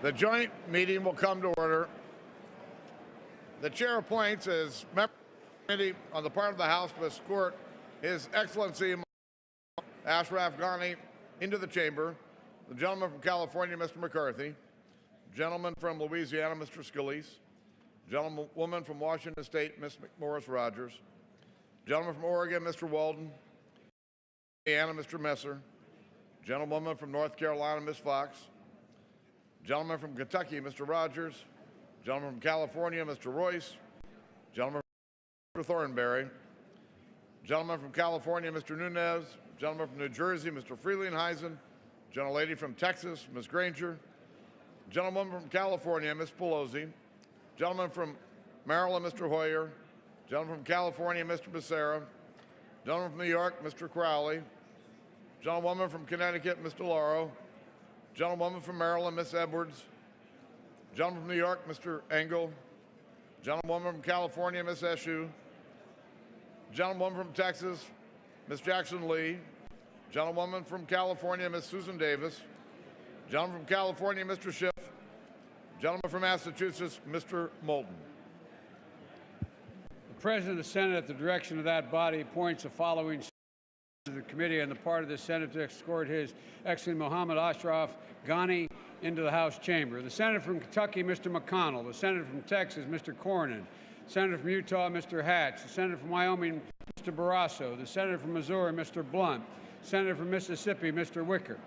The joint meeting will come to order. The chair appoints as member of the committee on the part of the House to escort His Excellency اشرف into the chamber, the gentleman from California, Mr. McCarthy, gentleman from Louisiana, Mr. Scalise, gentlewoman from Washington State, Ms. McMorris Rogers, gentleman from Oregon, Mr. Walden, Indiana, Mr. Messer, gentlewoman from North Carolina, Ms. Fox, gentleman from Kentucky, Mr. Rogers, gentleman from California, Mr. Royce, gentleman from Mr. Thornberry, gentleman from California, Mr. Nunez, gentleman from New Jersey, Mr. Freelandheisen, gentlelady from Texas, Ms. Granger, gentleman from California, Ms. Pelosi, gentleman from Maryland, Mr. Hoyer, gentleman from California, Mr. Becerra, gentleman from New York, Mr. Crowley, gentlewoman from Connecticut, Ms. DeLauro, gentlewoman from Maryland, Ms. Edwards, gentleman from New York, Mr. Engel, gentlewoman from California, Ms. Eshoo, gentlewoman from Texas, Ms. Jackson Lee, gentlewoman from California, Ms. Susan Davis, gentleman from California, Mr. Schiff, gentleman from Massachusetts, Mr. Moulton. The President of the Senate, at the direction of that body, appoints the following to the committee on the part of the Senate to escort His Excellency Mohammed Ashraf Ghani into the House chamber. The Senator from Kentucky, Mr. McConnell. The Senator from Texas, Mr. Cornyn. The Senator from Utah, Mr. Hatch. The Senator from Wyoming, Mr. Barrasso. The Senator from Missouri, Mr. Blunt. The Senator from Mississippi, Mr. Wicker.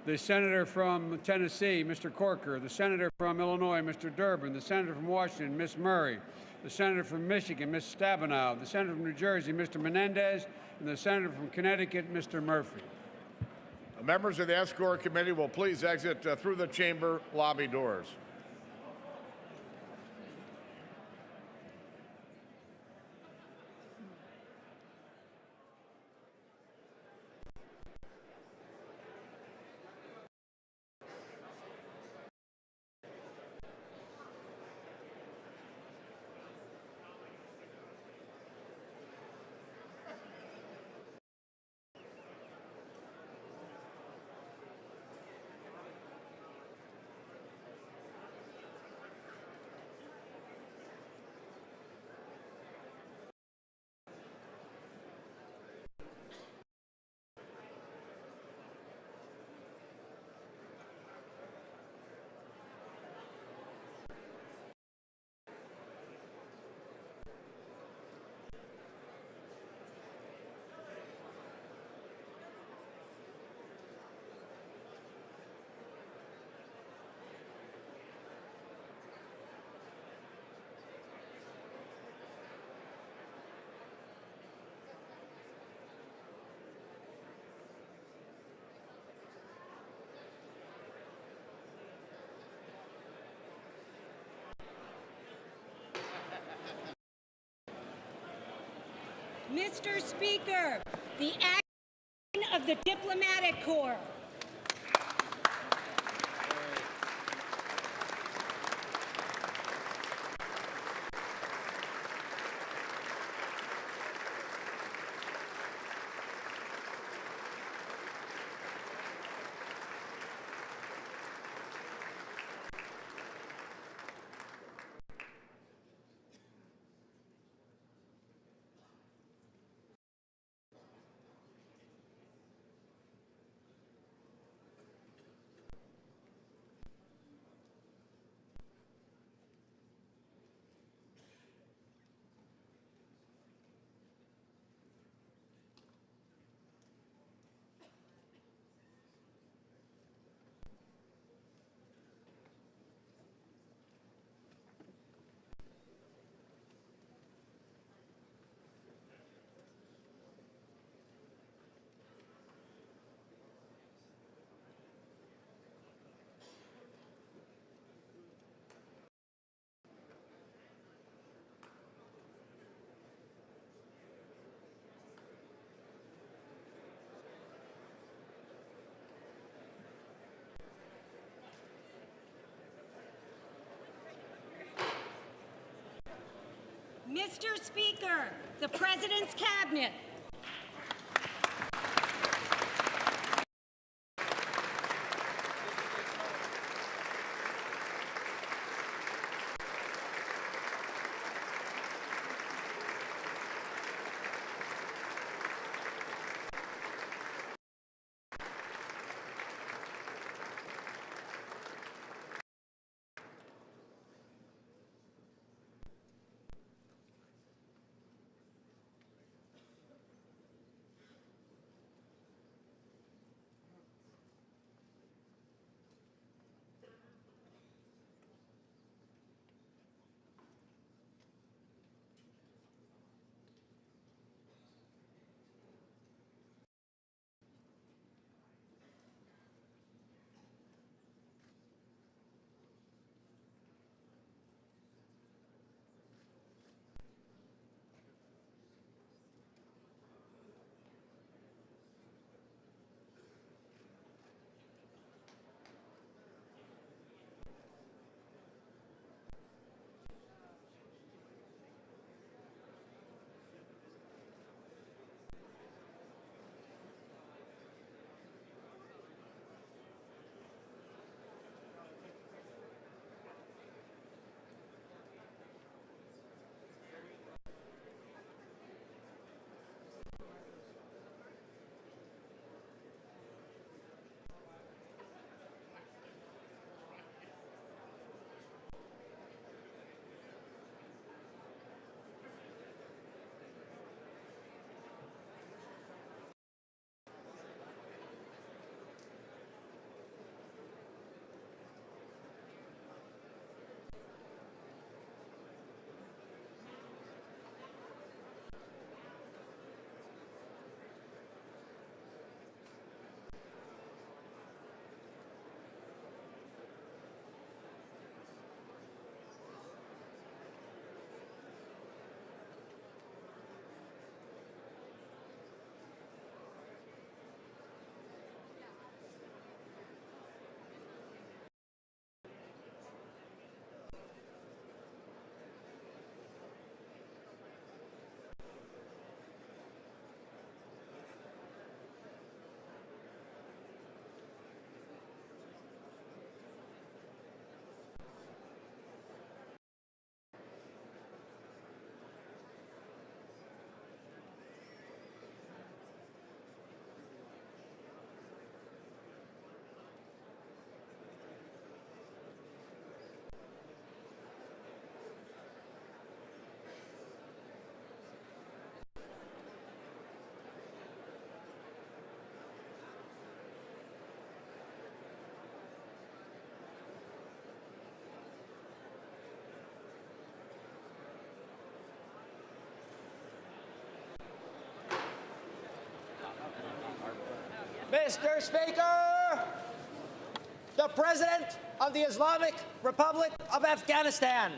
The Senator from Tennessee, Mr. Corker. The Senator from Illinois, Mr. Durbin. The Senator from Washington, Ms. Murray. The Senator from Michigan, Ms. Stabenow. The Senator from New Jersey, Mr. Menendez. And the Senator from Connecticut, Mr. Murphy. Members of the Escort Committee will please exit through the chamber lobby doors. Mr. Speaker, the action of the Diplomatic Corps. Mr. Speaker, the President's Cabinet. Mr. Speaker, the President of the Islamic Republic of Afghanistan.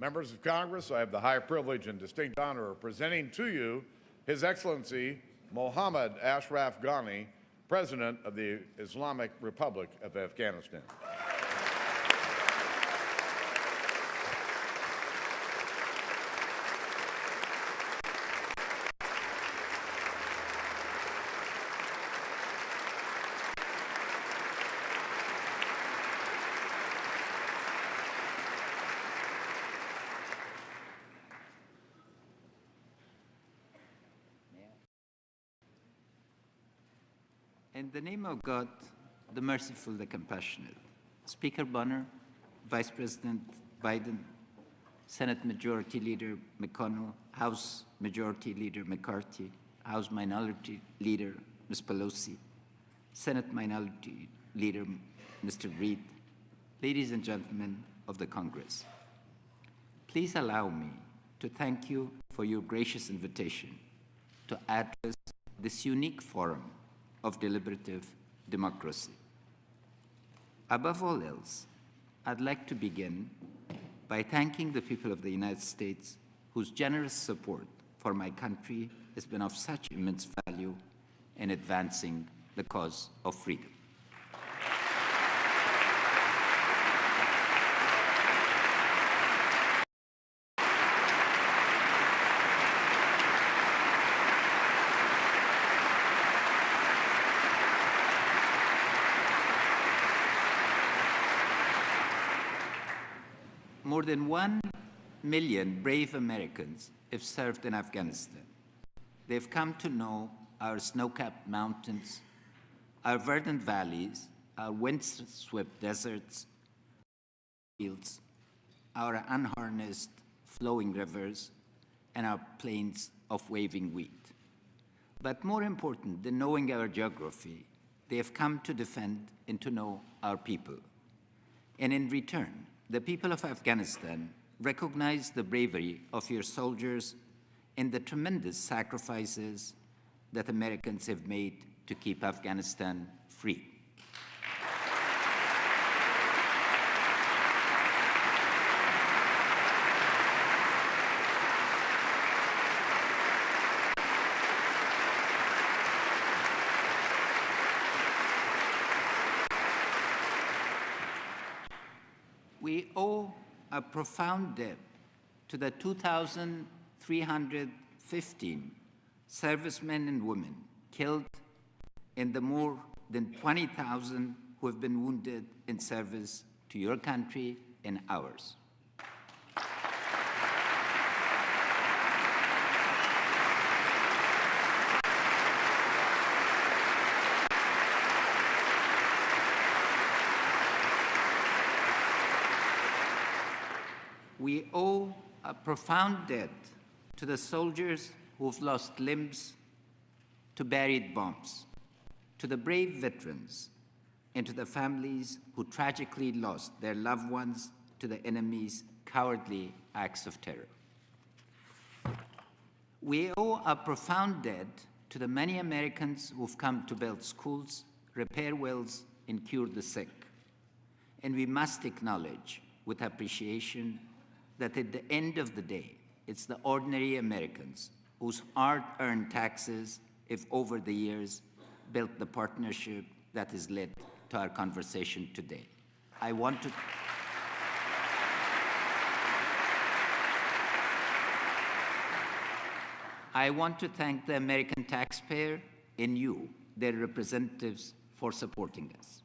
Members of Congress, I have the high privilege and distinct honor of presenting to you His Excellency Mohammad Ashraf Ghani, President of the Islamic Republic of Afghanistan. In the name of God, the merciful, the compassionate, Speaker Bonner, Vice President Biden, Senate Majority Leader McConnell, House Majority Leader McCarthy, House Minority Leader Ms. Pelosi, Senate Minority Leader Mr. Reid, ladies and gentlemen of the Congress, please allow me to thank you for your gracious invitation to address this unique forum of deliberative democracy. Above all else, I'd like to begin by thanking the people of the United States whose generous support for my country has been of such immense value in advancing the cause of freedom. More than 1 million brave Americans have served in Afghanistan. They've come to know our snow-capped mountains, our verdant valleys, our wind-swept deserts, fields, our unharnessed flowing rivers, and our plains of waving wheat. But more important than knowing our geography, they have come to defend and to know our people. And in return, the people of Afghanistan recognize the bravery of your soldiers and the tremendous sacrifices that Americans have made to keep Afghanistan free. We owe a profound debt to the 2,315 servicemen and women killed and the more than 20,000 who have been wounded in service to your country and ours. We owe a profound debt to the soldiers who've lost limbs to buried bombs, to the brave veterans, and to the families who tragically lost their loved ones to the enemy's cowardly acts of terror. We owe a profound debt to the many Americans who've come to build schools, repair wells, and cure the sick. And we must acknowledge with appreciation that at the end of the day, it's the ordinary Americans whose hard-earned taxes have over the years built the partnership that has led to our conversation today. I want to thank the American taxpayer and you, their representatives, for supporting us.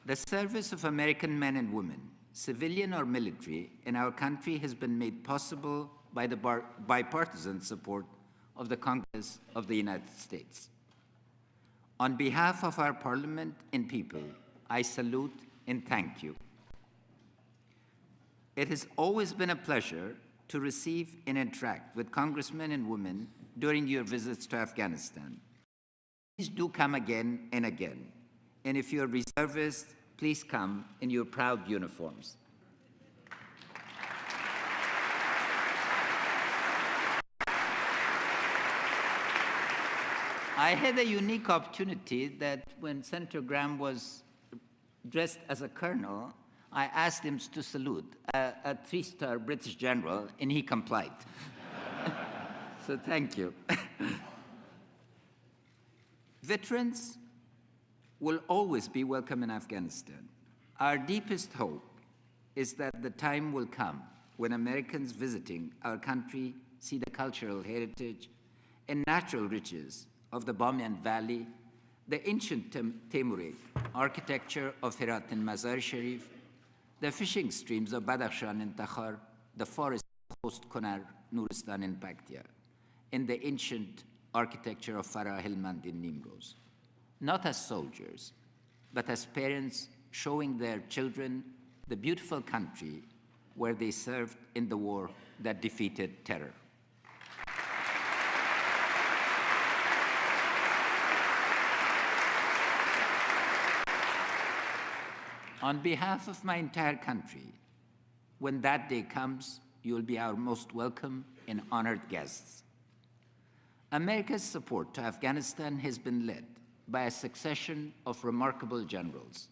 The service of American men and women, civilian or military, in our country has been made possible by the bipartisan support of the Congress of the United States. On behalf of our Parliament and people, I salute and thank you. It has always been a pleasure to receive and interact with congressmen and women during your visits to Afghanistan. Please do come again and again. And if you're reservists, please come in your proud uniforms. I had a unique opportunity that when Senator Graham was dressed as a colonel, I asked him to salute a three-star British general, and he complied. So thank you. Veterans will always be welcome in Afghanistan. Our deepest hope is that the time will come when Americans visiting our country see the cultural heritage and natural riches of the Bamiyan Valley, the ancient Timurid architecture of Herat and Mazar Sharif, the fishing streams of Badakhshan and Takhar, the forest of Khost Konar, Nuristan and Paktia, and the ancient architecture of Farah, Helmand and Nimroz. Not as soldiers, but as parents showing their children the beautiful country where they served in the war that defeated terror. On behalf of my entire country, when that day comes, you'll be our most welcome and honored guests. America's support to Afghanistan has been led by a succession of remarkable generals.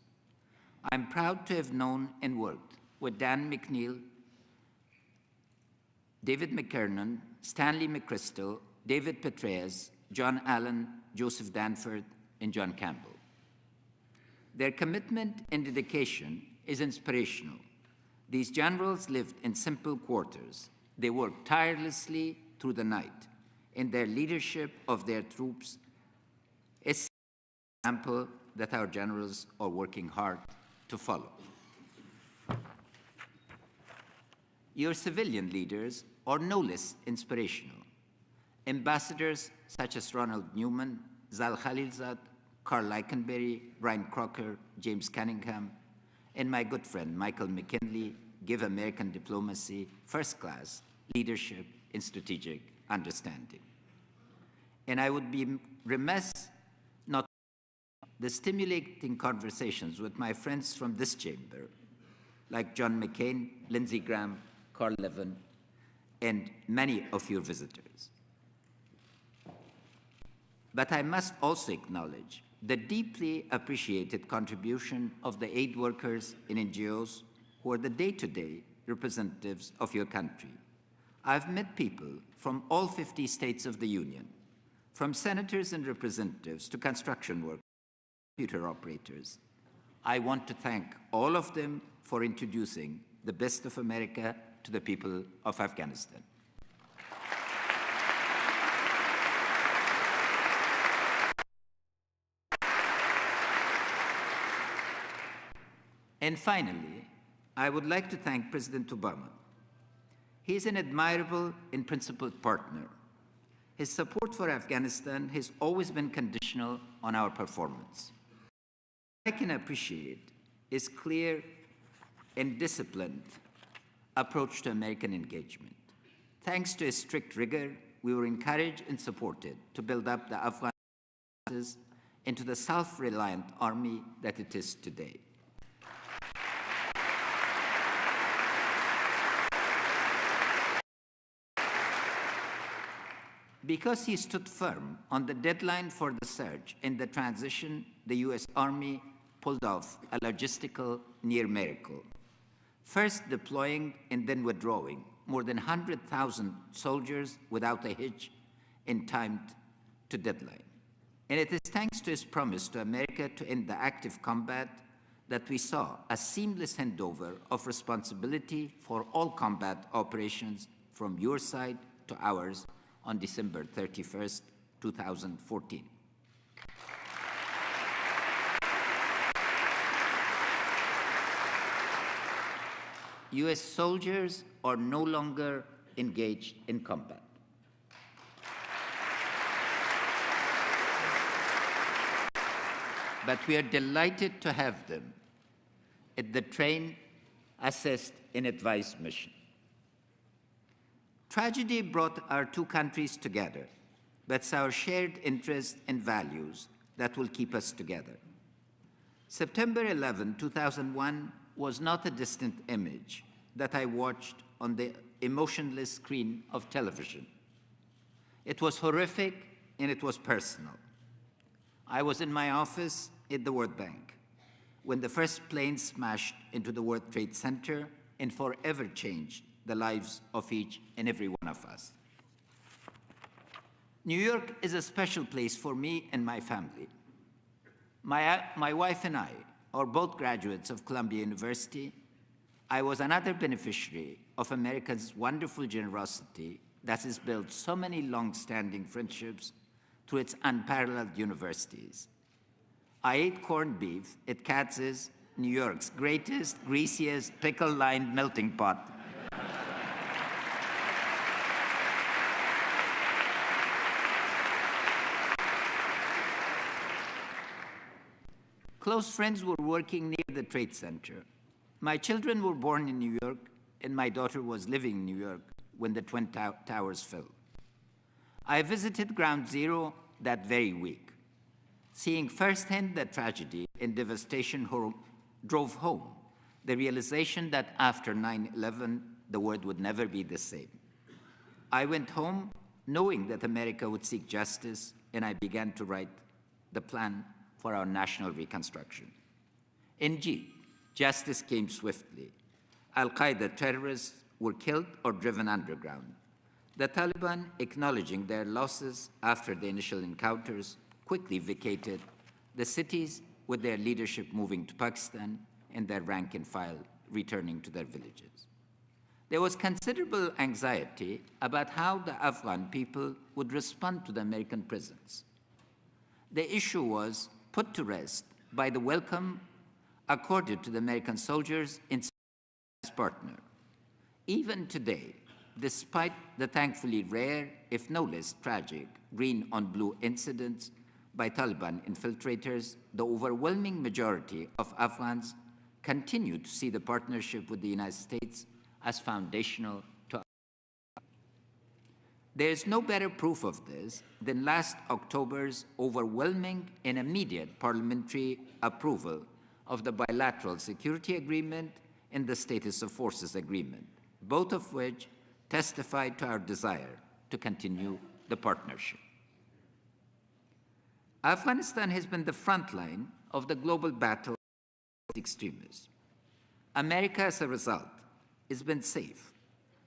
I'm proud to have known and worked with Dan McNeill, David McKernan, Stanley McChrystal, David Petraeus, John Allen, Joseph Danford, and John Campbell. Their commitment and dedication is inspirational. These generals lived in simple quarters. They worked tirelessly through the night, and their leadership of their troops is an example that our generals are working hard to follow. Your civilian leaders are no less inspirational. Ambassadors such as Ronald Newman, Zal Khalilzad, Carl Leikenberry, Brian Crocker, James Cunningham, and my good friend Michael McKinley give American diplomacy first-class leadership and strategic understanding. And I would be remiss not the stimulating conversations with my friends from this chamber, like John McCain, Lindsey Graham, Carl Levin, and many of your visitors. But I must also acknowledge the deeply appreciated contribution of the aid workers and NGOs who are the day-to-day representatives of your country. I've met people from all 50 states of the Union, from senators and representatives to construction workers, computer operators. I want to thank all of them for introducing the best of America to the people of Afghanistan. And finally, I would like to thank President Obama. He is an admirable and principled partner. His support for Afghanistan has always been conditional on our performance. What I can appreciate is clear and disciplined approach to American engagement. Thanks to his strict rigor, we were encouraged and supported to build up the Afghan forces into the self-reliant army that it is today. Because he stood firm on the deadline for the surge and the transition, the U.S. Army pulled off a logistical near miracle. First deploying and then withdrawing more than 100,000 soldiers without a hitch in time to deadline. And it is thanks to his promise to America to end the active combat that we saw a seamless handover of responsibility for all combat operations from your side to ours on December 31st, 2014. U.S. soldiers are no longer engaged in combat. But we are delighted to have them at the train, assist, and advise mission. Tragedy brought our two countries together, but it's our shared interests and values that will keep us together. September 11, 2001 was not a distant image that I watched on the emotionless screen of television. It was horrific and it was personal. I was in my office at the World Bank when the first plane smashed into the World Trade Center and forever changed the lives of each and every one of us. New York is a special place for me and my family. My wife and I are both graduates of Columbia University. I was another beneficiary of America's wonderful generosity that has built so many long-standing friendships through its unparalleled universities. I ate corned beef at Katz's, New York's greatest, greasiest, pickle-lined melting pot. Close friends were working near the Trade Center. My children were born in New York, and my daughter was living in New York when the Twin Towers fell. I visited Ground Zero that very week. Seeing firsthand the tragedy and devastation drove home the realization that after 9/11, the world would never be the same. I went home knowing that America would seek justice, and I began to write the plan for our national reconstruction. Indeed, justice came swiftly. Al-Qaeda terrorists were killed or driven underground. The Taliban, acknowledging their losses after the initial encounters, quickly vacated the cities, with their leadership moving to Pakistan and their rank and file returning to their villages. There was considerable anxiety about how the Afghan people would respond to the American presence. The issue was put to rest by the welcome accorded to the American soldiers in as partner. Even today, despite the thankfully rare, if no less tragic, green-on-blue incidents by Taliban infiltrators, the overwhelming majority of Afghans continue to see the partnership with the United States as foundational to. There is no better proof of this than last October's overwhelming and immediate parliamentary approval of the bilateral security agreement and the status of forces agreement, both of which testified to our desire to continue the partnership. Afghanistan has been the front line of the global battle against extremism. America, as a result, has been safe,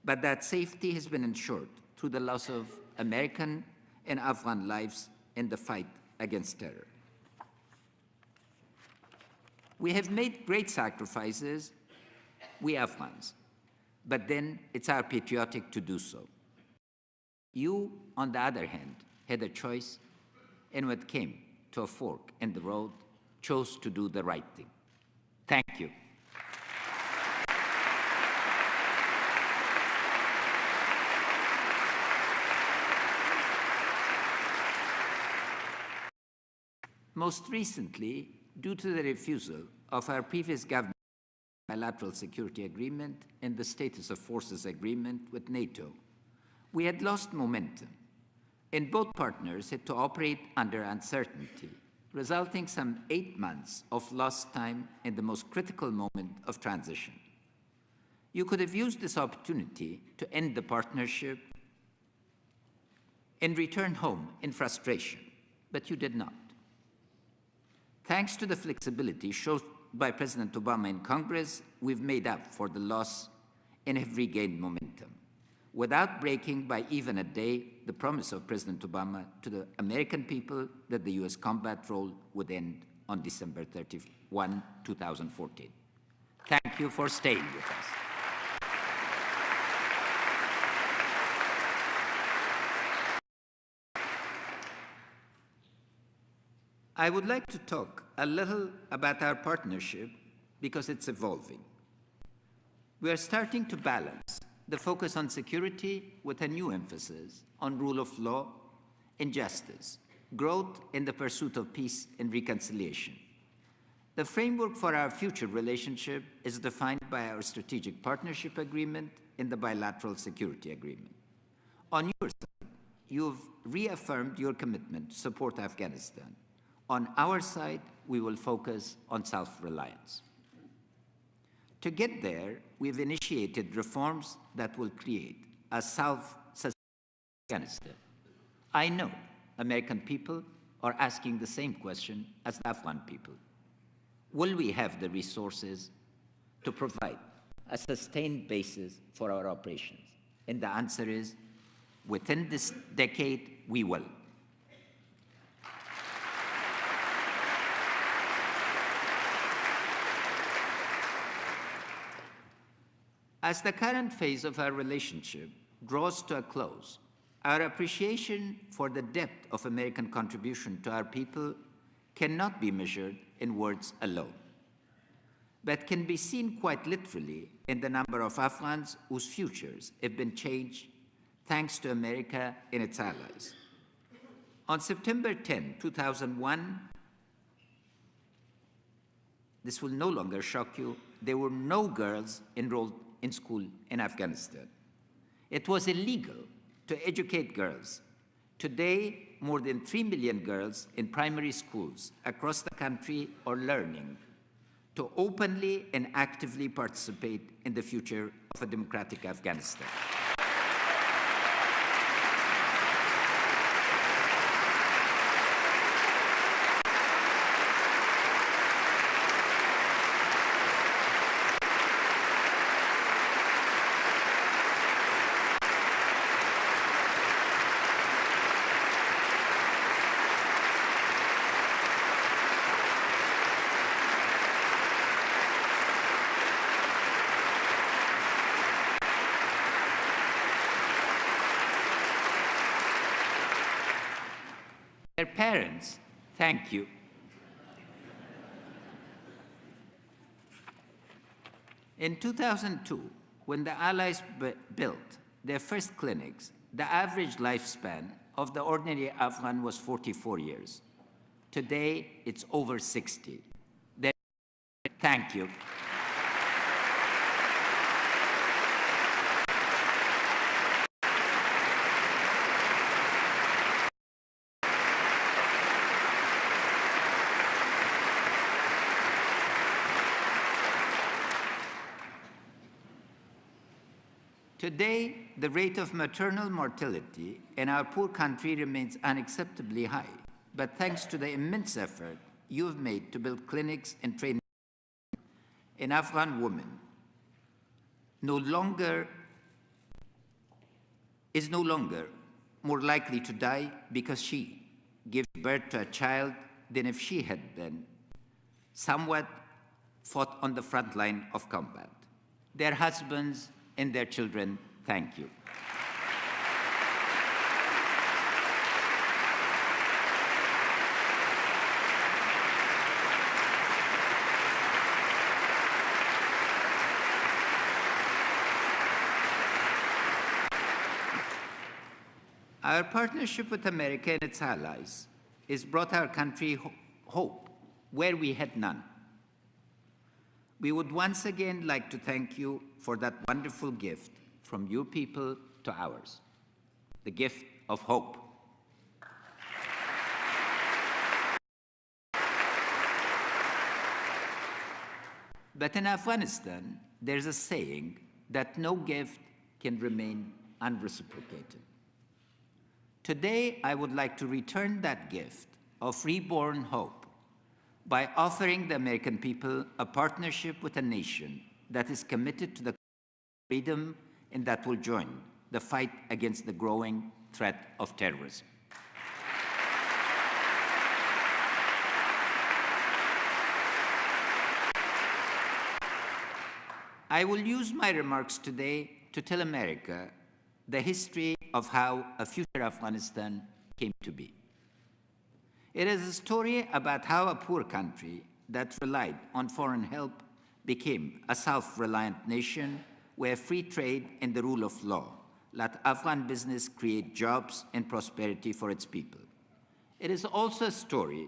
but that safety has been ensured through the loss of American and Afghan lives in the fight against terror. We have made great sacrifices, we Afghans, but then it's our patriotic to do so. You, on the other hand, had a choice, and when it came to a fork in the road, chose to do the right thing. Thank you. Most recently, due to the refusal of our previous government bilateral security agreement and the status of forces agreement with NATO, we had lost momentum, and both partners had to operate under uncertainty, resulting some 8 months of lost time in the most critical moment of transition. You could have used this opportunity to end the partnership and return home in frustration, but you did not. Thanks to the flexibility shown by President Obama in Congress, we've made up for the loss and have regained momentum, without breaking by even a day the promise of President Obama to the American people that the U.S. combat role would end on December 31, 2014. Thank you for staying with us. I would like to talk a little about our partnership because it's evolving. We are starting to balance the focus on security with a new emphasis on rule of law and justice, growth in the pursuit of peace and reconciliation. The framework for our future relationship is defined by our strategic partnership agreement and the bilateral security agreement. On your side, you've reaffirmed your commitment to support Afghanistan. On our side, we will focus on self-reliance. To get there, we've initiated reforms that will create a self-sustaining Afghanistan. I know American people are asking the same question as the Afghan people. Will we have the resources to provide a sustained basis for our operations? And the answer is, within this decade, we will. As the current phase of our relationship draws to a close, our appreciation for the depth of American contribution to our people cannot be measured in words alone, but can be seen quite literally in the number of Afghans whose futures have been changed thanks to America and its allies. On September 10, 2001, this will no longer shock you, there were no girls enrolled in school in Afghanistan. It was illegal to educate girls. Today, more than 3 million girls in primary schools across the country are learning to openly and actively participate in the future of a democratic Afghanistan. Their parents, thank you. In 2002, when the Allies built their first clinics, the average lifespan of the ordinary Afghan was 44 years. Today, it's over 60. Thank you. Today, the rate of maternal mortality in our poor country remains unacceptably high, but thanks to the immense effort you've made to build clinics and train an Afghan woman is no longer more likely to die because she gave birth to a child than if she had been somewhat fought on the front line of combat. Their husbands and their children, thank you. Our partnership with America and its allies has brought our country hope where we had none. We would once again like to thank you for that wonderful gift from your people to ours, the gift of hope. But in Afghanistan, there's a saying that no gift can remain unreciprocated. Today, I would like to return that gift of reborn hope by offering the American people a partnership with a nation that is committed to the freedom and that will join the fight against the growing threat of terrorism. I will use my remarks today to tell America the history of how a future Afghanistan came to be. It is a story about how a poor country that relied on foreign help became a self-reliant nation where free trade and the rule of law let Afghan business create jobs and prosperity for its people. It is also a story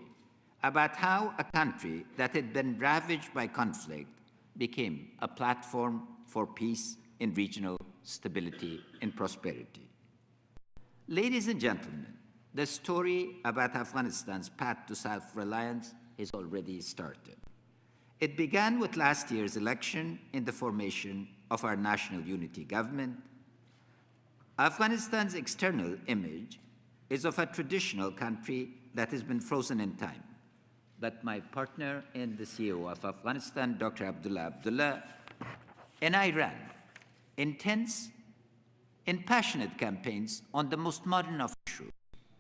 about how a country that had been ravaged by conflict became a platform for peace and regional stability and prosperity. Ladies and gentlemen, the story about Afghanistan's path to self-reliance has already started. It began with last year's election and the formation of our national unity government. Afghanistan's external image is of a traditional country that has been frozen in time. But my partner and the CEO of Afghanistan, Dr. Abdullah, and I ran intense and passionate campaigns on the most modern of issues,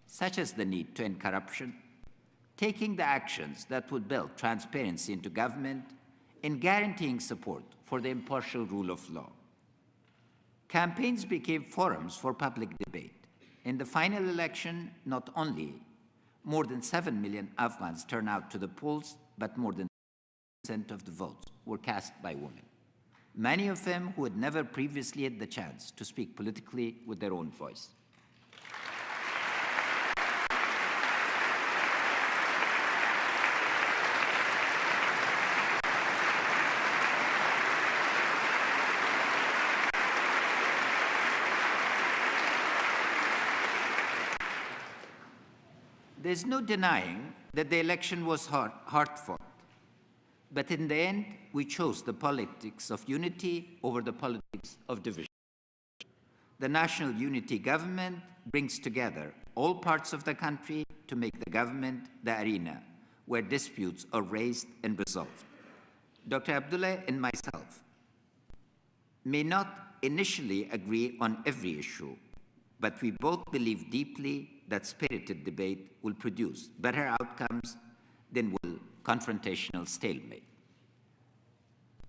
such as the need to end corruption, taking the actions that would build transparency into government, and guaranteeing support for the impartial rule of law. Campaigns became forums for public debate. In the final election, not only more than 7 million Afghans turned out to the polls, but more than 10% of the votes were cast by women, many of them who had never previously had the chance to speak politically with their own voice. There's no denying that the election was hard-fought. But in the end, we chose the politics of unity over the politics of division. The national unity government brings together all parts of the country to make the government the arena where disputes are raised and resolved. Dr. Abdullah and myself may not initially agree on every issue, but we both believe deeply that spirited debate will produce better outcomes than will confrontational stalemate.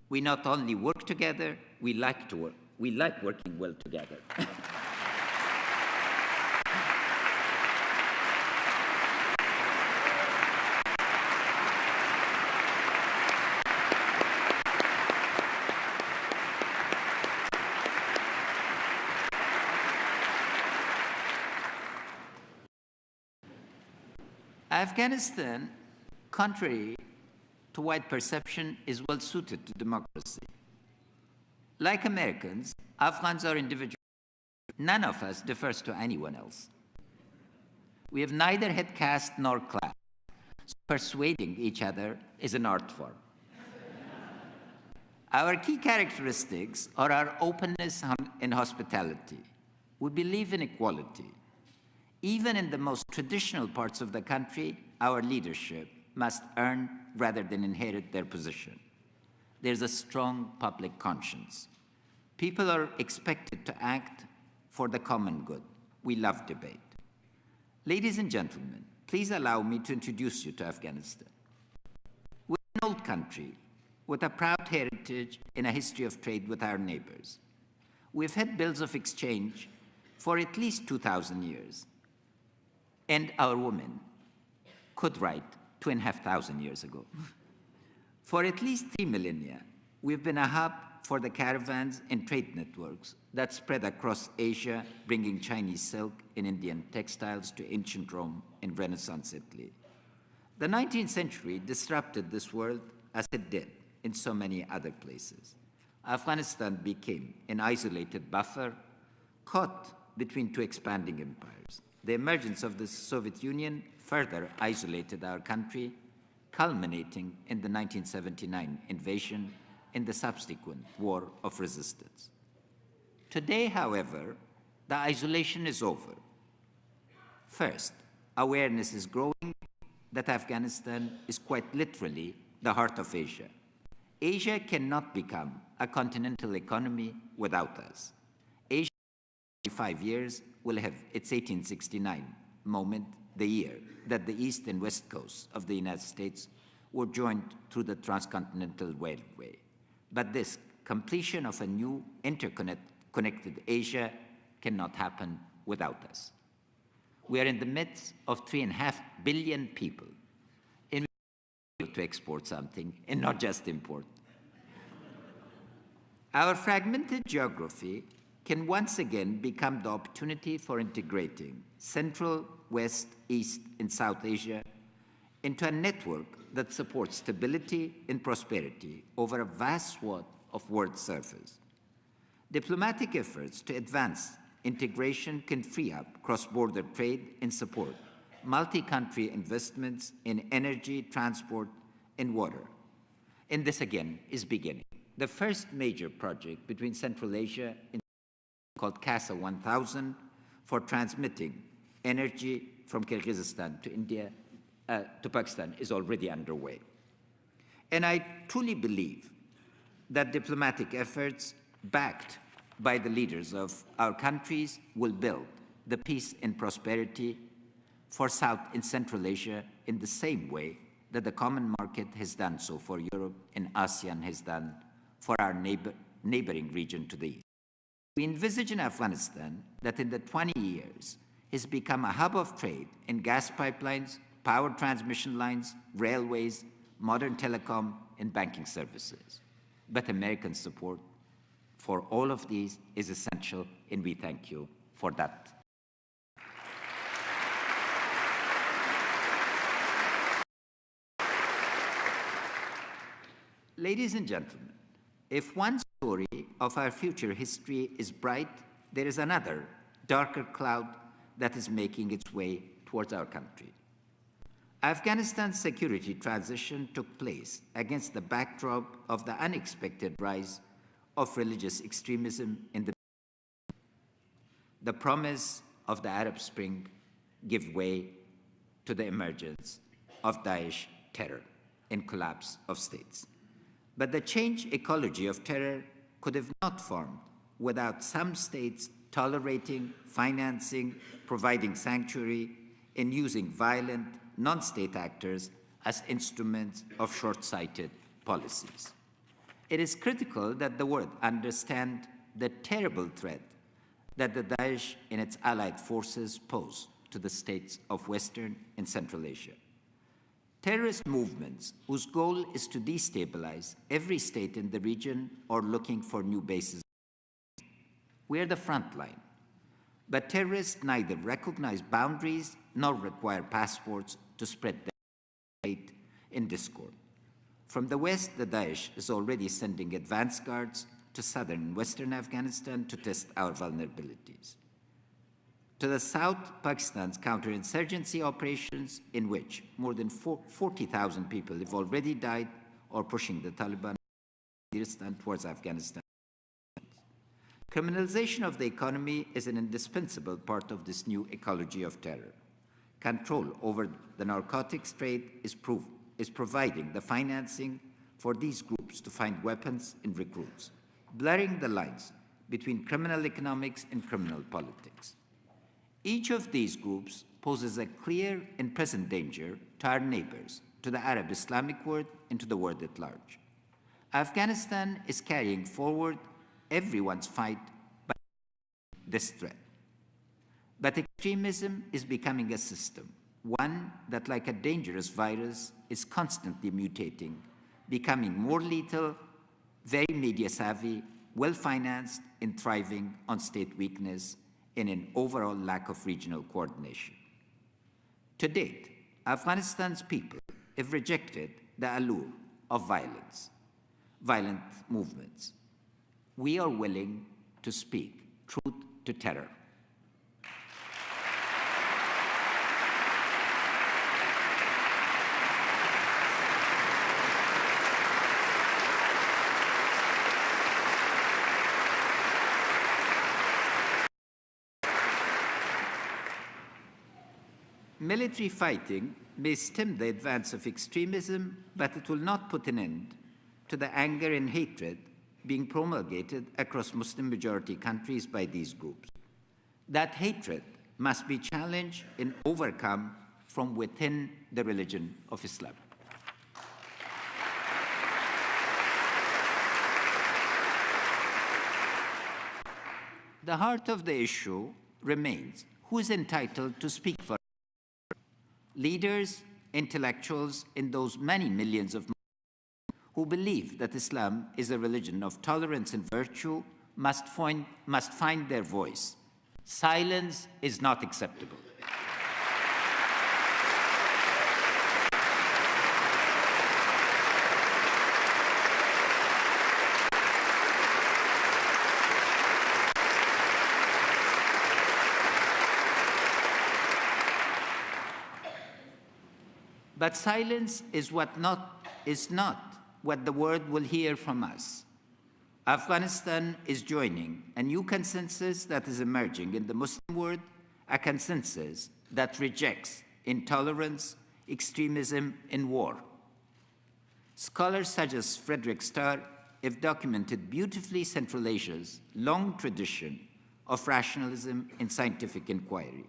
We not only work together, we like working well together. Afghanistan, contrary to wide perception, is well suited to democracy. Like Americans, Afghans are individuals. None of us differs to anyone else. We have neither had caste nor class. So persuading each other is an art form. Our key characteristics are our openness and hospitality. We believe in equality. Even in the most traditional parts of the country, our leadership must earn rather than inherit their position. There's a strong public conscience. People are expected to act for the common good. We love debate. Ladies and gentlemen, please allow me to introduce you to Afghanistan. We're an old country with a proud heritage and a history of trade with our neighbors. We've had bills of exchange for at least 2,000 years, and our women could write 2,500 years ago. For at least 3 millennia, we've been a hub for the caravans and trade networks that spread across Asia, bringing Chinese silk and Indian textiles to ancient Rome and Renaissance Italy. The 19th century disrupted this world as it did in so many other places. Afghanistan became an isolated buffer caught between two expanding empires. The emergence of the Soviet Union further isolated our country, culminating in the 1979 invasion and the subsequent war of resistance. Today, however, the isolation is over. First, awareness is growing that Afghanistan is quite literally the heart of Asia. Asia cannot become a continental economy without us. Asia, in 5 years, will have its 1869 moment, the year that the east and west coasts of the United States were joined through the transcontinental railway. But this completion of a new interconnected Asia cannot happen without us. We are in the midst of 3.5 billion people, and we need to export something and not just import. Our fragmented geography can once again become the opportunity for integrating Central, West, East, and South Asia into a network that supports stability and prosperity over a vast swath of world surface. Diplomatic efforts to advance integration can free up cross-border trade and support multi-country investments in energy, transport, and water. And this again is beginning. The first major project between Central Asia and called CASA 1000 for transmitting energy from Kyrgyzstan to India to Pakistan is already underway. And I truly believe that diplomatic efforts backed by the leaders of our countries will build the peace and prosperity for South and Central Asia in the same way that the common market has done so for Europe and ASEAN has done for our neighboring region to the east. We envisage in Afghanistan that in the 20 years has become a hub of trade in gas pipelines, power transmission lines, railways, modern telecom, and banking services. But American support for all of these is essential, and we thank you for that. Ladies and gentlemen, if one story of our future history is bright, there is another, darker cloud that is making its way towards our country. Afghanistan's security transition took place against the backdrop of the unexpected rise of religious extremism in the promise of the Arab Spring gave way to the emergence of Daesh terror and collapse of states. But the changed ecology of terror could have not formed without some states tolerating, financing, providing sanctuary, and using violent, non-state actors as instruments of short-sighted policies. It is critical that the world understand the terrible threat that the Daesh and its allied forces pose to the states of Western and Central Asia. Terrorist movements whose goal is to destabilize every state in the region or looking for new bases. We are the front line, but terrorists neither recognize boundaries nor require passports to spread their hate and discord. From the west, the Daesh is already sending advance guards to southern and western Afghanistan to test our vulnerabilities. To the south, Pakistan's counterinsurgency operations, in which more than 40,000 people have already died, or pushing the Taliban towards Afghanistan. Criminalization of the economy is an indispensable part of this new ecology of terror. Control over the narcotics trade is providing the financing for these groups to find weapons and recruits, blurring the lines between criminal economics and criminal politics. Each of these groups poses a clear and present danger to our neighbors, to the Arab Islamic world, and to the world at large. Afghanistan is carrying forward everyone's fight by this threat. But extremism is becoming a system, one that, like a dangerous virus, is constantly mutating, becoming more lethal, very media-savvy, well-financed, and thriving on state weakness and an overall lack of regional coordination. To date, Afghanistan's people have rejected the allure of violent movements. We are willing to speak truth to terror. Military fighting may stem the advance of extremism, but it will not put an end to the anger and hatred being promulgated across Muslim-majority countries by these groups. That hatred must be challenged and overcome from within the religion of Islam. The heart of the issue remains who is entitled to speak for leaders, intellectuals, and those many millions of Muslims who believe that Islam is a religion of tolerance and virtue must find their voice. Silence is not acceptable. But silence is not what the world will hear from us. Afghanistan is joining a new consensus that is emerging in the Muslim world, a consensus that rejects intolerance, extremism, and war. Scholars such as Frederick Starr have documented beautifully Central Asia's long tradition of rationalism and scientific inquiry.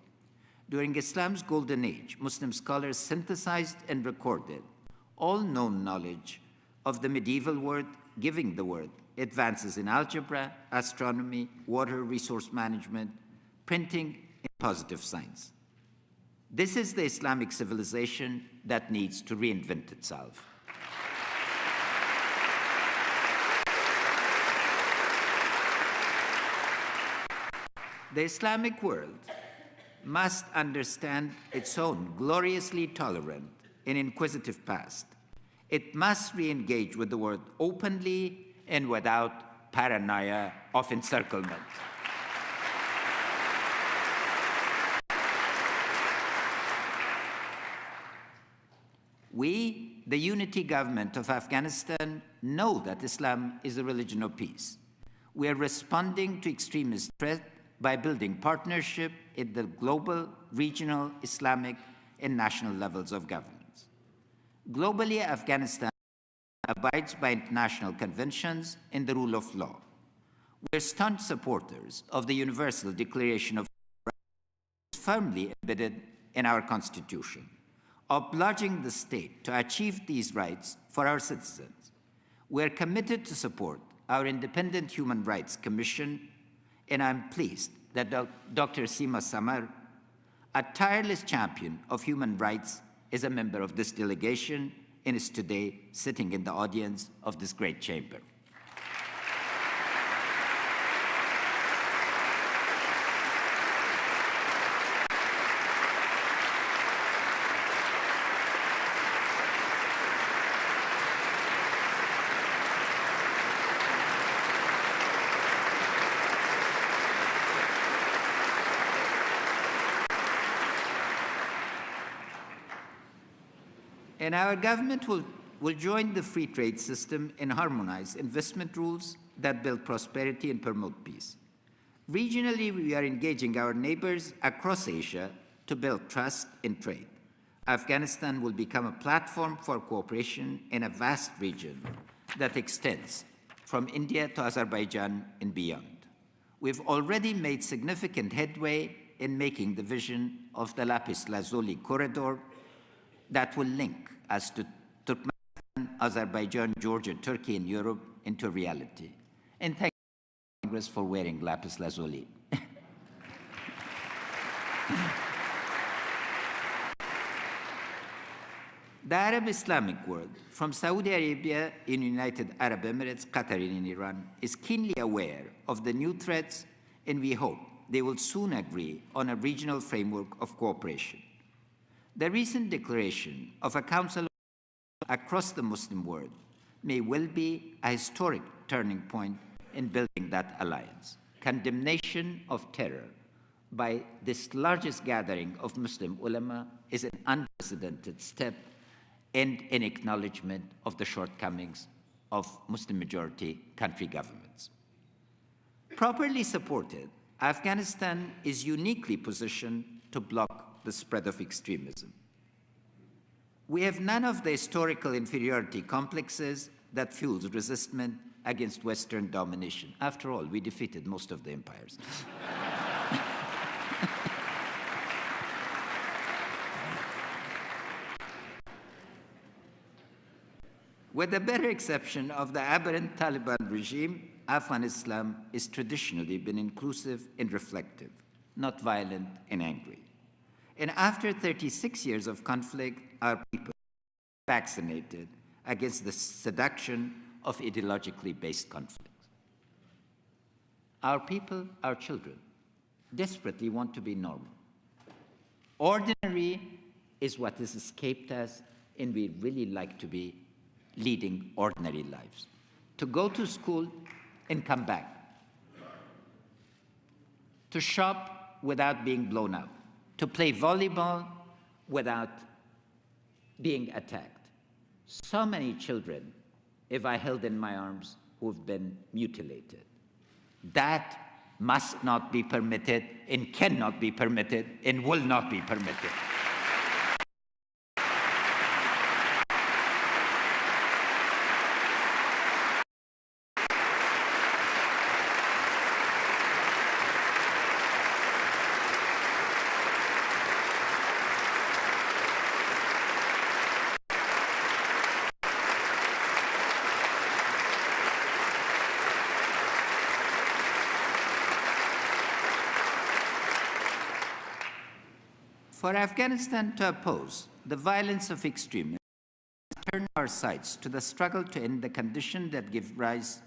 During Islam's golden age, Muslim scholars synthesized and recorded all known knowledge of the medieval world, giving the world advances in algebra, astronomy, water resource management, printing, and positive science. This is the Islamic civilization that needs to reinvent itself. The Islamic world must understand its own gloriously tolerant and inquisitive past. It must re-engage with the world openly and without paranoia of encirclement. We, the unity government of Afghanistan, know that Islam is a religion of peace. We are responding to extremist threat by building partnership at the global, regional, Islamic, and national levels of governance. Globally, Afghanistan abides by international conventions and the rule of law. We're staunch supporters of the Universal Declaration of Rights, firmly embedded in our Constitution, obliging the state to achieve these rights for our citizens. We're committed to support our independent Human Rights Commission, and I'm pleased that Dr. Seema Samar, a tireless champion of human rights, is a member of this delegation and is today sitting in the audience of this great chamber. And our government will join the free trade system and harmonize investment rules that build prosperity and promote peace. Regionally, we are engaging our neighbors across Asia to build trust in trade. Afghanistan will become a platform for cooperation in a vast region that extends from India to Azerbaijan and beyond. We've already made significant headway in making the vision of the Lapis Lazuli corridor that will link us to Turkmenistan, Azerbaijan, Georgia, Turkey, and Europe into reality. And thank you, Congress, for wearing Lapis Lazuli. The Arab Islamic world, from Saudi Arabia in United Arab Emirates, Qatar, and Iran, is keenly aware of the new threats, and we hope they will soon agree on a regional framework of cooperation. The recent declaration of a council across the Muslim world may well be a historic turning point in building that alliance. Condemnation of terror by this largest gathering of Muslim ulama is an unprecedented step and an acknowledgement of the shortcomings of Muslim-majority country governments. Properly supported, Afghanistan is uniquely positioned to block the spread of extremism. We have none of the historical inferiority complexes that fuels resistance against Western domination. After all, we defeated most of the empires. With the better exception of the aberrant Taliban regime, Afghan Islam has traditionally been inclusive and reflective, not violent and angry. And after 36 years of conflict, our people are vaccinated against the seduction of ideologically based conflicts. Our people, our children, desperately want to be normal. Ordinary is what has escaped us, and we really like to be leading ordinary lives. To go to school and come back. To shop without being blown up. To play volleyball without being attacked. So many children, if I held in my arms, who've been mutilated. That must not be permitted and cannot be permitted and will not be permitted. For Afghanistan to oppose the violence of extremism, turn our sights to the struggle to end the condition that give rise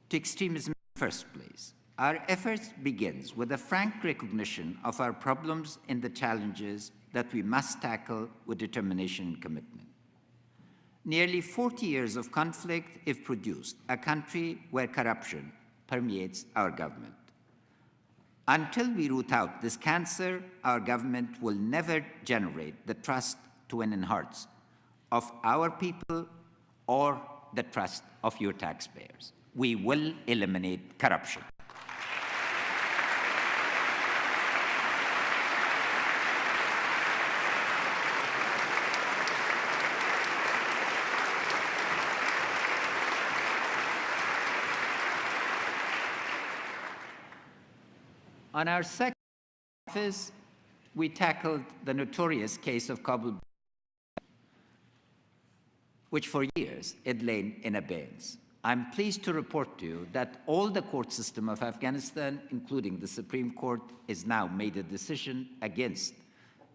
to extremism in the first place. Our efforts begins with a frank recognition of our problems and the challenges that we must tackle with determination and commitment. Nearly 40 years of conflict have produced a country where corruption permeates our government. Until we root out this cancer, our government will never generate the trust to win in hearts of our people or the trust of your taxpayers. We will eliminate corruption. On our second office, we tackled the notorious case of Kabul, which for years had lain in abeyance. I'm pleased to report to you that all the court system of Afghanistan, including the Supreme Court, has now made a decision against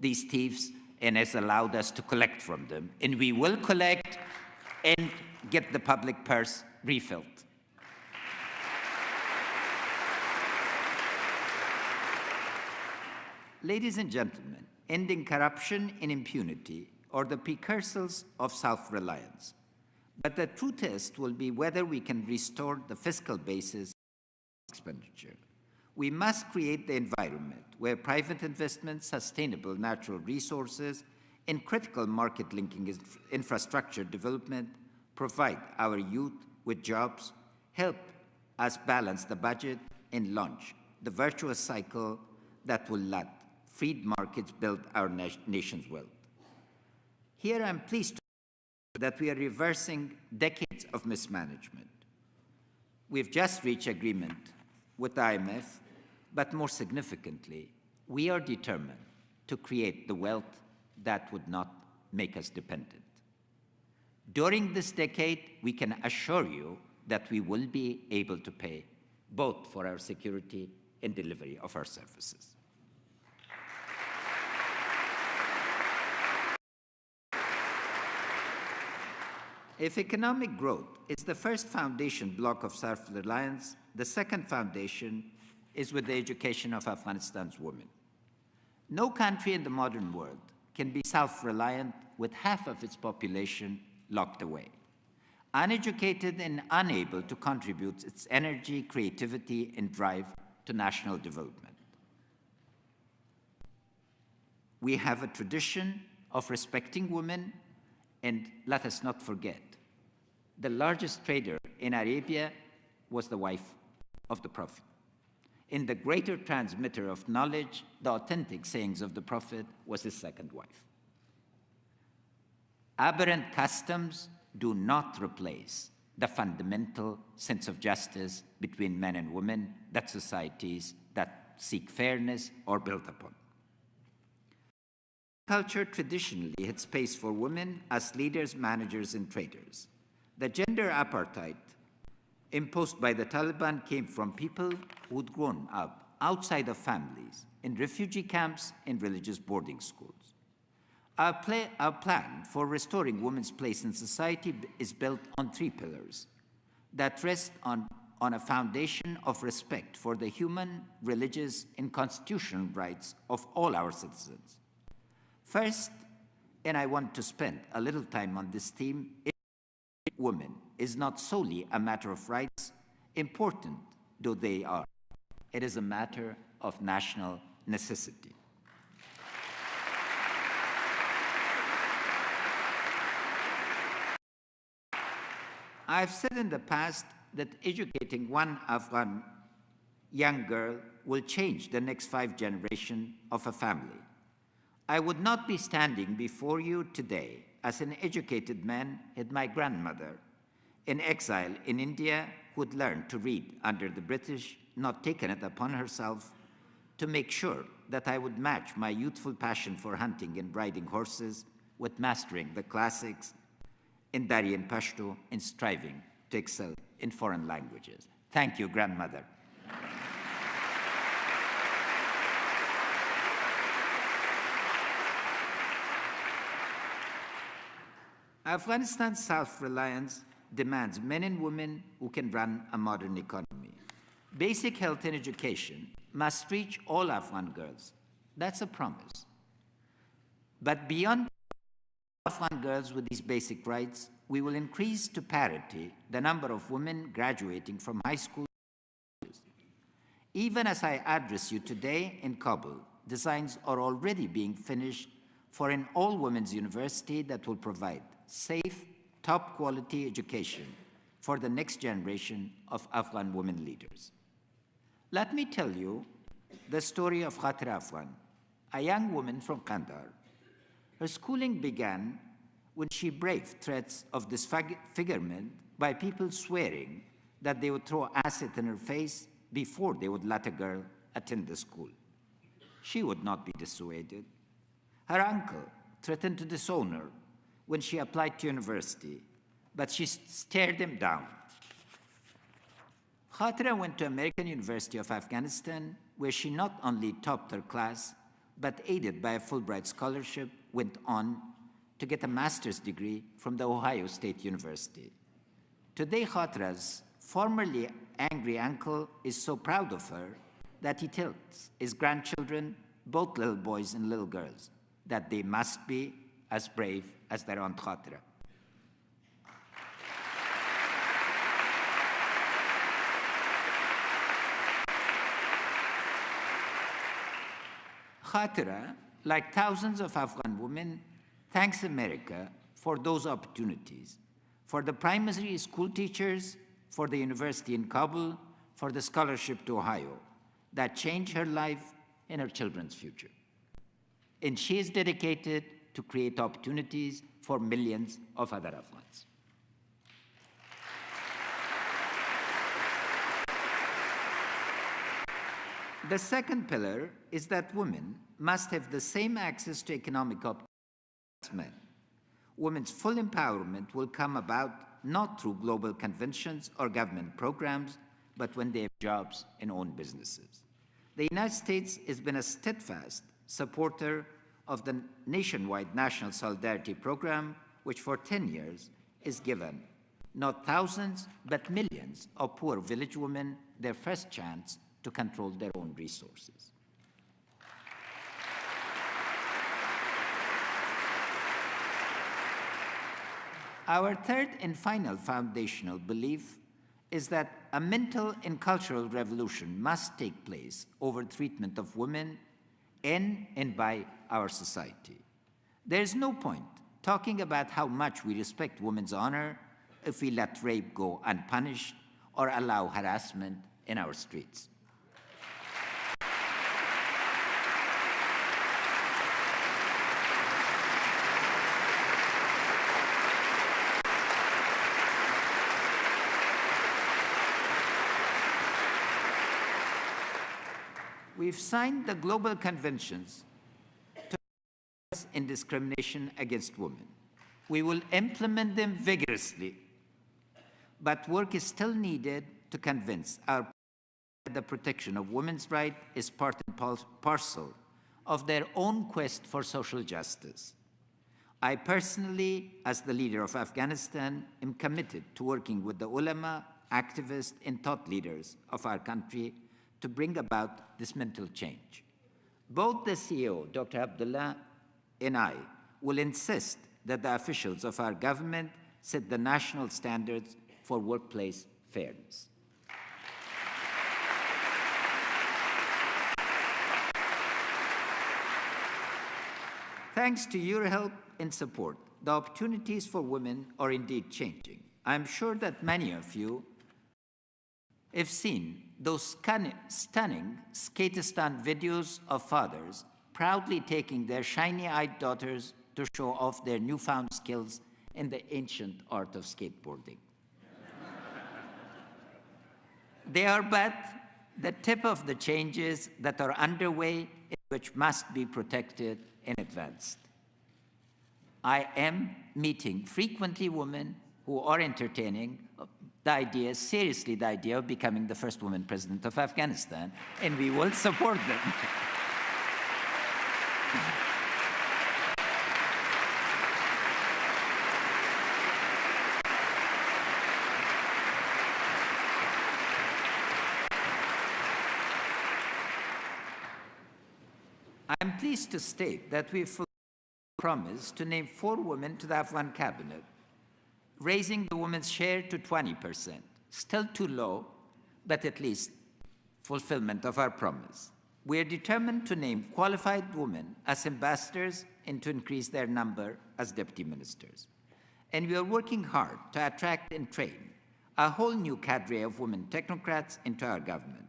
these thieves and has allowed us to collect from them. And we will collect and get the public purse refilled. Ladies and gentlemen, ending corruption and impunity are the precursors of self-reliance. But the true test will be whether we can restore the fiscal basis of expenditure. We must create the environment where private investment, sustainable natural resources, and critical market-linking infrastructure development provide our youth with jobs, help us balance the budget, and launch the virtuous cycle that will let freed markets build our nation's wealth. Here I'm pleased to say that we are reversing decades of mismanagement. We've just reached agreement with the IMF, but more significantly, we are determined to create the wealth that would not make us dependent. During this decade, we can assure you that we will be able to pay both for our security and delivery of our services. If economic growth is the first foundation block of self-reliance, the second foundation is with the education of Afghanistan's women. No country in the modern world can be self-reliant with half of its population locked away, uneducated and unable to contribute its energy, creativity, and drive to national development. We have a tradition of respecting women, and let us not forget, the largest trader in Arabia was the wife of the Prophet. And the greater transmitter of knowledge, the authentic sayings of the Prophet, was his second wife. Aberrant customs do not replace the fundamental sense of justice between men and women that societies that seek fairness are built upon. Culture traditionally had space for women as leaders, managers, and traders. The gender apartheid imposed by the Taliban came from people who'd grown up outside of families, in refugee camps and religious boarding schools. Our plan for restoring women's place in society is built on three pillars that rest on a foundation of respect for the human, religious, and constitutional rights of all our citizens. First, and I want to spend a little time on this theme, women is not solely a matter of rights, important though they are. It is a matter of national necessity. I've said in the past that educating one Afghan young girl will change the next 5 generations of a family. I would not be standing before you today as an educated man had my grandmother in exile in India who had learned to read under the British, not taken it upon herself to make sure that I would match my youthful passion for hunting and riding horses with mastering the classics in Dari and Pashto and striving to excel in foreign languages. Thank you, grandmother. Afghanistan's self-reliance demands men and women who can run a modern economy. Basic health and education must reach all Afghan girls. That's a promise. But beyond Afghan girls with these basic rights, we will increase to parity the number of women graduating from high school. Even as I address you today in Kabul, designs are already being finished for an all-women's university that will provide safe, top-quality education for the next generation of Afghan women leaders. Let me tell you the story of Khatira Afghan, a young woman from Kandahar. Her schooling began when she braved threats of disfigurement by people swearing that they would throw acid in her face before they would let a girl attend the school. She would not be dissuaded. Her uncle threatened to disown her when she applied to university, but she stared him down. Khatira went to American University of Afghanistan, where she not only topped her class, but aided by a Fulbright scholarship, went on to get a master's degree from the Ohio State University. Today, Khatira's formerly angry uncle is so proud of her that he tells his grandchildren, both little boys and little girls, that they must be as brave as their Aunt Khatira. Khatira, like thousands of Afghan women, thanks America for those opportunities, for the primary school teachers, for the university in Kabul, for the scholarship to Ohio, that changed her life and her children's future. And she is dedicated to create opportunities for millions of other Afghans. The second pillar is that women must have the same access to economic opportunities as men. Women's full empowerment will come about not through global conventions or government programs, but when they have jobs and own businesses. The United States has been a steadfast supporter of the nationwide National Solidarity Program, which for 10 years has given not thousands, but millions of poor village women their first chance to control their own resources. Our third and final foundational belief is that a mental and cultural revolution must take place over treatment of women in and by our society. There is no point talking about how much we respect women's honor if we let rape go unpunished or allow harassment in our streets. We've signed the global conventions to end discrimination against women. We will implement them vigorously, but work is still needed to convince our that the protection of women's rights is part and parcel of their own quest for social justice. I personally, as the leader of Afghanistan, am committed to working with the ulama, activists, and thought leaders of our country to bring about this mental change. Both the CEO, Dr. Abdullah, and I will insist that the officials of our government set the national standards for workplace fairness. Thanks to your help and support, the opportunities for women are indeed changing. I'm sure that many of you have seen those stunning Skatistan videos of fathers proudly taking their shiny-eyed daughters to show off their newfound skills in the ancient art of skateboarding. They are but the tip of the changes that are underway and which must be protected and advanced. I am meeting frequently women who are entertaining seriously the idea of becoming the first woman president of Afghanistan, and we will support them. I'm pleased to state that we've promised to name 4 women to the Afghan cabinet, raising the women's share to 20%. Still too low, but at least fulfillment of our promise. We are determined to name qualified women as ambassadors and to increase their number as deputy ministers. And we are working hard to attract and train a whole new cadre of women technocrats into our government.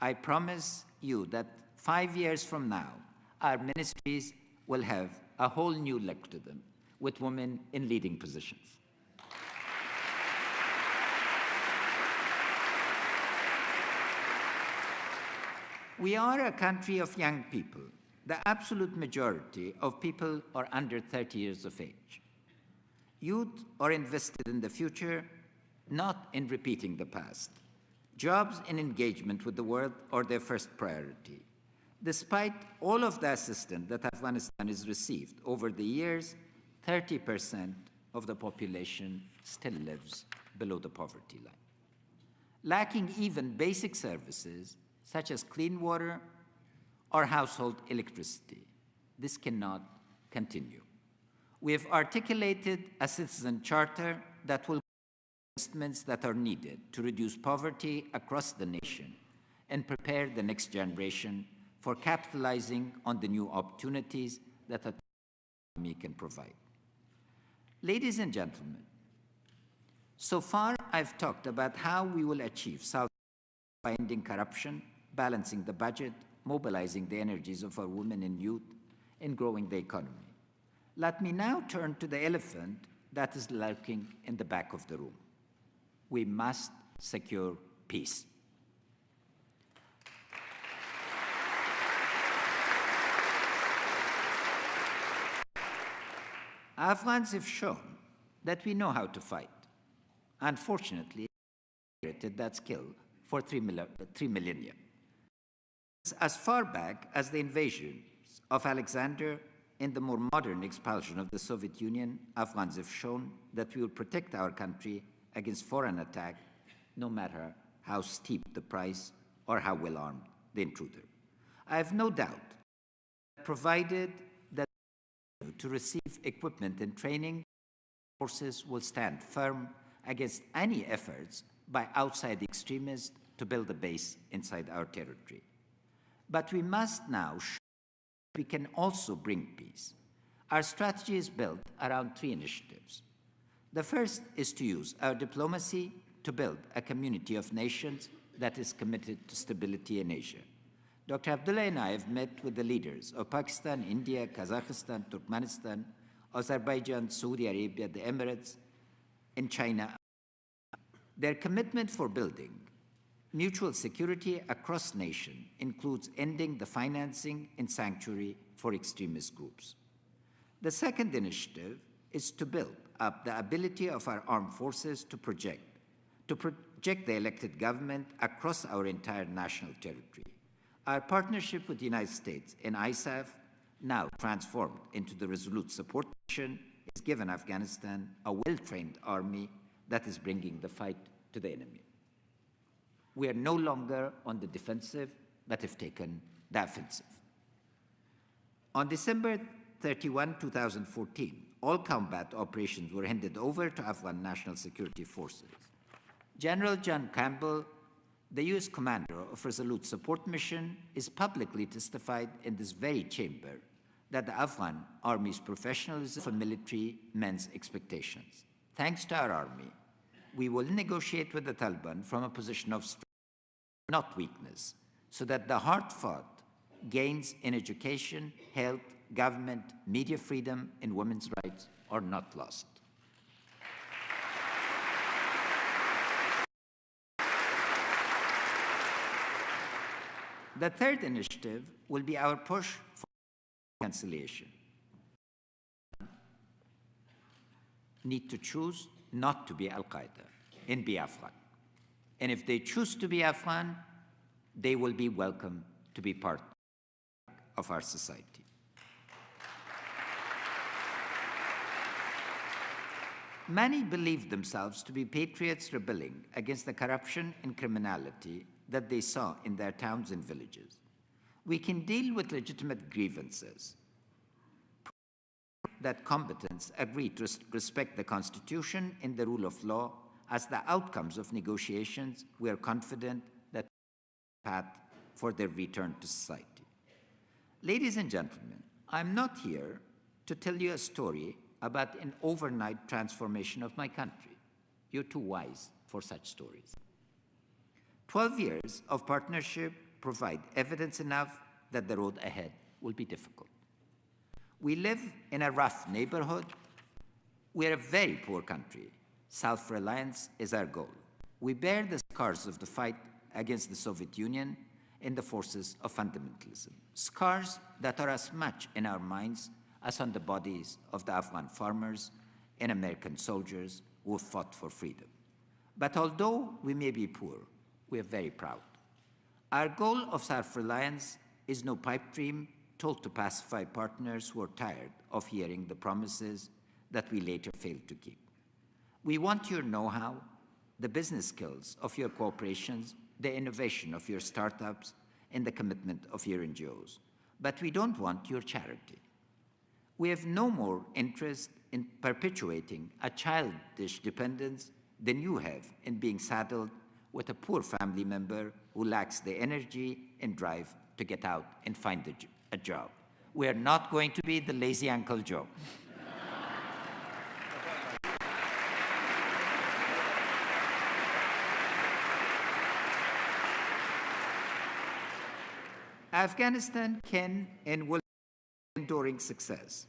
I promise you that 5 years from now, our ministries will have a whole new look to them, with women in leading positions. We are a country of young people. The absolute majority of people are under 30 years of age. Youth are invested in the future, not in repeating the past. Jobs and engagement with the world are their first priority. Despite all of the assistance that Afghanistan has received over the years, 30% of the population still lives below the poverty line. Lacking even basic services such as clean water or household electricity. This cannot continue. We have articulated a citizen charter that will investments that are needed to reduce poverty across the nation and prepare the next generation for capitalizing on the new opportunities that the economy can provide. Ladies and gentlemen, so far I've talked about how we will achieve by ending corruption, balancing the budget, mobilizing the energies of our women and youth, and growing the economy. Let me now turn to the elephant that is lurking in the back of the room. We must secure peace. Afghans have shown that we know how to fight. Unfortunately, we inherited that skill for 3 millennia. As far back as the invasions of Alexander and the more modern expulsion of the Soviet Union, Afghans have shown that we will protect our country against foreign attack, no matter how steep the price or how well armed the intruder. I have no doubt that provided that to receive equipment and training, forces will stand firm against any efforts by outside extremists to build a base inside our territory. But we must now show we can also bring peace. Our strategy is built around 3 initiatives. The first is to use our diplomacy to build a community of nations that is committed to stability in Asia. Dr. Abdullah and I have met with the leaders of Pakistan, India, Kazakhstan, Turkmenistan, Azerbaijan, Saudi Arabia, the Emirates, and China. Their commitment for building mutual security across nations includes ending the financing and sanctuary for extremist groups. The second initiative is to build up the ability of our armed forces to project the elected government across our entire national territory. Our partnership with the United States and ISAF, now transformed into the Resolute Support Mission, has given Afghanistan a well-trained army that is bringing the fight to the enemy. We are no longer on the defensive, but have taken the offensive. On December 31, 2014, all combat operations were handed over to Afghan National Security Forces. General John Campbell, the U.S. commander of Resolute Support Mission, is publicly testified in this very chamber that the Afghan Army's professionalism for military men's expectations. Thanks to our Army, we will negotiate with the Taliban from a position of strength, not weakness, so that the hard-fought gains in education, health, government, media freedom, and women's rights are not lost. The third initiative will be our push for reconciliation. Need to choose not to be Al-Qaeda and be Afghan. And if they choose to be Afghan, they will be welcome to be part of our society. Many believe themselves to be patriots rebelling against the corruption and criminality that they saw in their towns and villages. We can deal with legitimate grievances that combatants agree to respect the Constitution and the rule of law as the outcomes of negotiations. We are confident that path for their return to society. Ladies and gentlemen, I'm not here to tell you a story about an overnight transformation of my country. You're too wise for such stories. 12 years of partnership provide evidence enough that the road ahead will be difficult. We live in a rough neighborhood. We are a very poor country. Self-reliance is our goal. We bear the scars of the fight against the Soviet Union and the forces of fundamentalism, scars that are as much in our minds as on the bodies of the Afghan farmers and American soldiers who have fought for freedom. But although we may be poor, we are very proud. Our goal of self-reliance is no pipe dream told to pacify partners who are tired of hearing the promises that we later failed to keep. We want your know-how, the business skills of your corporations, the innovation of your startups, and the commitment of your NGOs. But we don't want your charity. We have no more interest in perpetuating a childish dependence than you have in being saddled with a poor family member who lacks the energy and drive to get out and find a job. We are not going to be the lazy Uncle Joe. Afghanistan can and will be enduring success.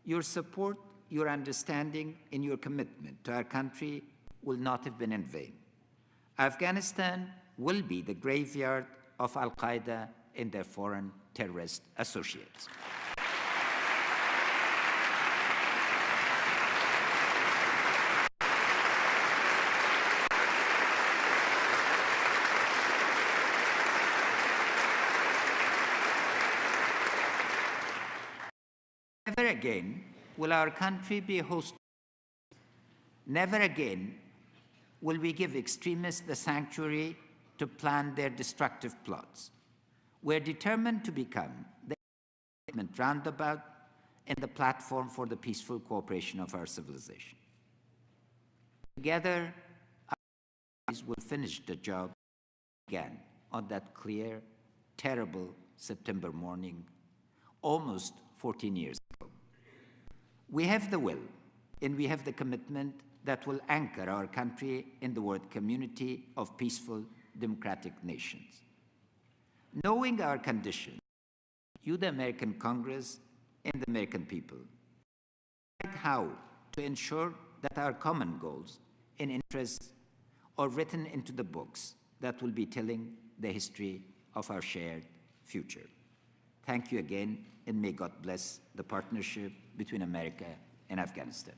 Your support, your understanding, and your commitment to our country will not have been in vain. Afghanistan will be the graveyard of Al-Qaeda and their foreign terrorist associates. Never again will our country be host. Never again will we give extremists the sanctuary to plan their destructive plots. We're determined to become the roundabout and the platform for the peaceful cooperation of our civilization. Together, our countries will finish the job again on that clear, terrible September morning, almost 14 years ago. We have the will, and we have the commitment that will anchor our country in the world community of peaceful, democratic nations. Knowing our condition, you, the American Congress, and the American people, decide how to ensure that our common goals and interests are written into the books that will be telling the history of our shared future. Thank you again, and may God bless the partnership between America and Afghanistan.